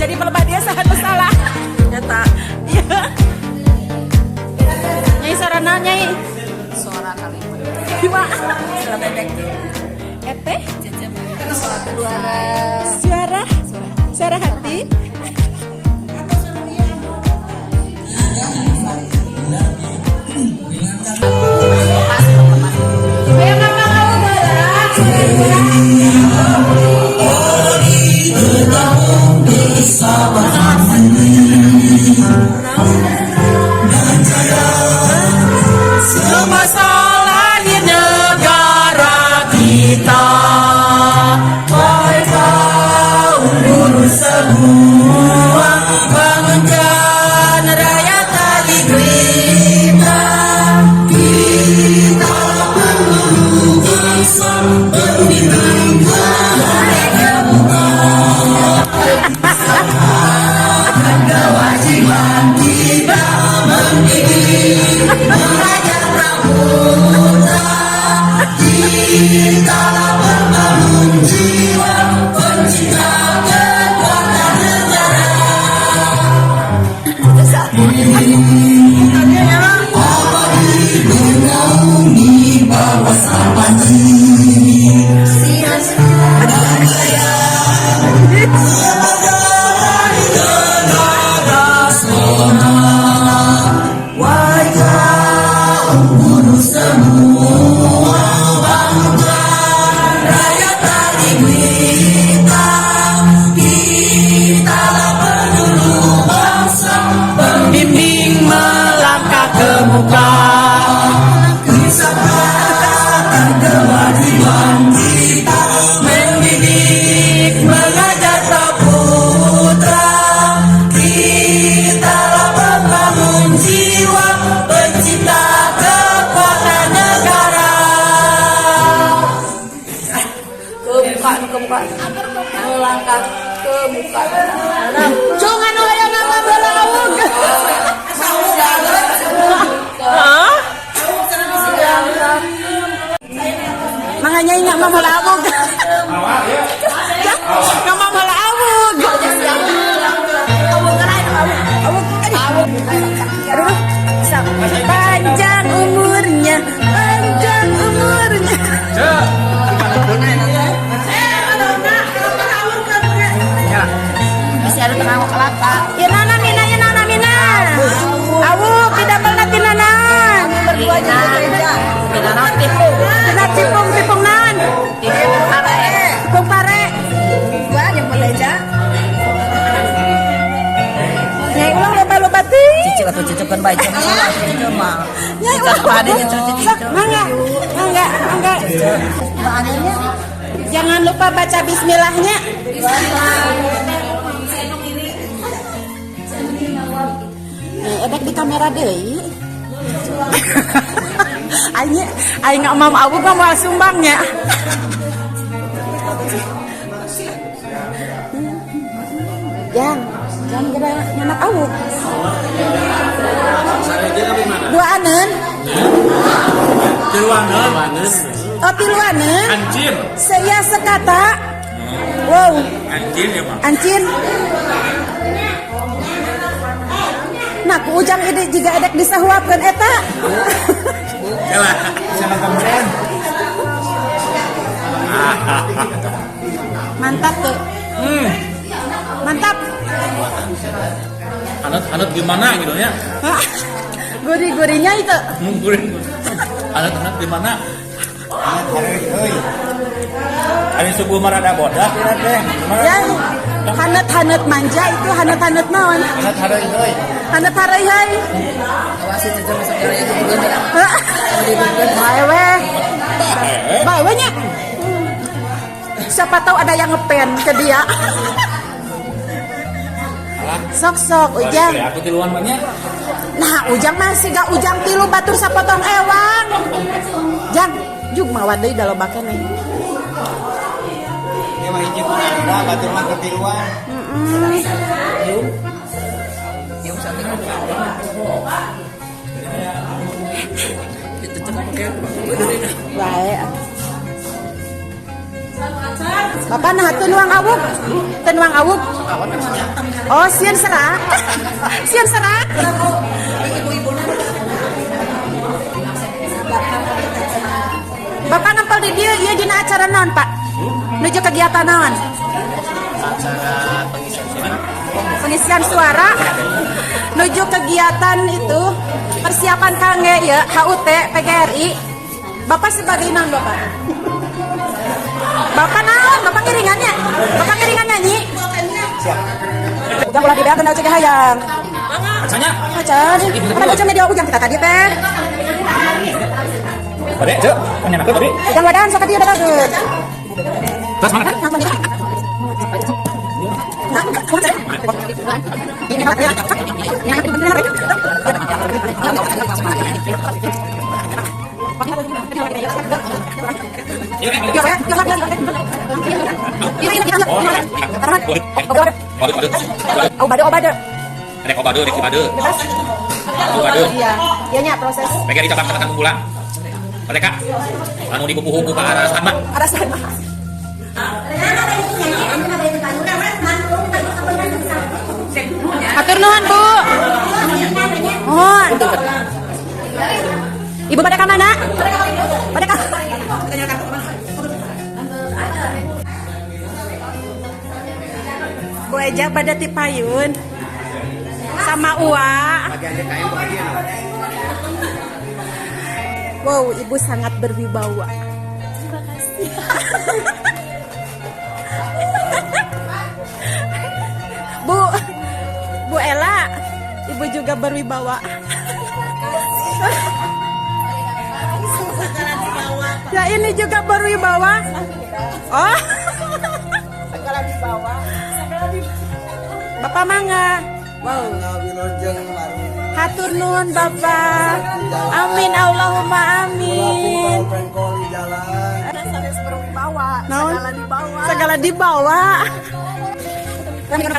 Jadi pelebah dia sangat bersalah. Nyata. Iya. Nyai sarana nyai. Suara kali. Gimana? Suara bebek. Ete? Suara. Suara hati. Masalah di negara kita, wahai kaum buruh semua, bangunkan rakyat tadi kita. Kita perlu bersama pemimpin mereka kewajiban kita mendidik rakyat pramuka. Kitalah pembangun jiwa, pencipta kekuatan negara. Abadi menaungi bawah sapati. Pembimbing melangkah ke muka, kesempatan kewajiban kita mendidik mengajar putra. Kitalah pembangun jiwa, pencipta kekuatan negara. Ke muka, melangkah ke muka. Jangan hoyong apa belaung. Makanya ingat mama lawug. Nggak mama lawug. Panjang umurnya, panjang umurnya. Bisa ada tenang kelapa. Ya nana mina, ya nana mina. Awu tidak pernah tinanan. Berdua aja gereja. Kita tipu. Tidak tipung nan. Tipu pare. Tipung pare. Gua aja gereja. Nyai ulang lupa ti. Cici atau cucukan baik sama cici mah. Nyai Cici pade cici cici. Mangga. Jangan lupa baca bismillahnya. Edek di kamera deui. Aing nggak mau abu nggak mau sumbangnya. Jangan kira nyanak awu. Dua anen. Oh tiluanen. Anjir. Saya sekata. Wow. Anjir ya Pak. Ancin. Nah, ku ujang ide juga edek disahuapkeun eta. Yalah, sana kemarin. Mantap tuh. Mantap. Anut gimana gitu ya? Gurih-gurihnya itu. Mungkin. Anut gimana? Hari subuh marada bodas ya teh. Yang hanet-hanet manja itu hanet-hanet naon? Ingat hari euy. Hanet harai hai. Awas itu masuk jalan itu bener. Bae weh. Bae we nya. Siapa tahu ada yang ngepen ke dia. Sok-sok Ujang. Aku tiluan banyak. Nah, Ujang masih gak Ujang tilu batur sapotong ewang. Jang, juk mawa deui daloba keneh. Ini mah hiji kurang batur mah ketiluan. Yung sabi ko. Itu cuma pakai Bae. Bapak nah tunuang awuk. Tunuang awuk. Oh, sieun serak. Sieun serak. Bapak nempel di dia ieu dina acara naon, Pak? Nuju kegiatan naon? Acara Pengisian suara. Nuju kegiatan itu persiapan kangge ya HUT PGRI. Bapak sebagai naon, Bapak? Bapak naon? Bapak ngiringannya? Bapak ngiringan nyanyi? Siap. Ujang ulah dibeakeun da cegah hayang. Acanya. Acan. Mana ujang media ujang kita tadi teh. Bade, cek. Panyenakeun tadi. Ujang wadan sok dia dadageun. Terus mana? Obade. Rek obade, rek ibade. Obade. Iya, iya nya proses. Mereka dicakap katakan kumpulan. Mereka anu dibuku-buku ke arah sana. Arasan. Atur nuhun, Bu. Nuhun. Ibu pada ka mana? Pada ka. Bu Eja pada ti payun. Sama Ua. Wow, ibu sangat berwibawa. Terima kasih. Bu Ella, ibu juga berwibawa. Ya ini juga berwibawa. Oh. Bapak mangga. Wow. Hatur nuhun Bapak. Amin Allahumma amin. Segala dibawa. Segala dibawa. Kami kan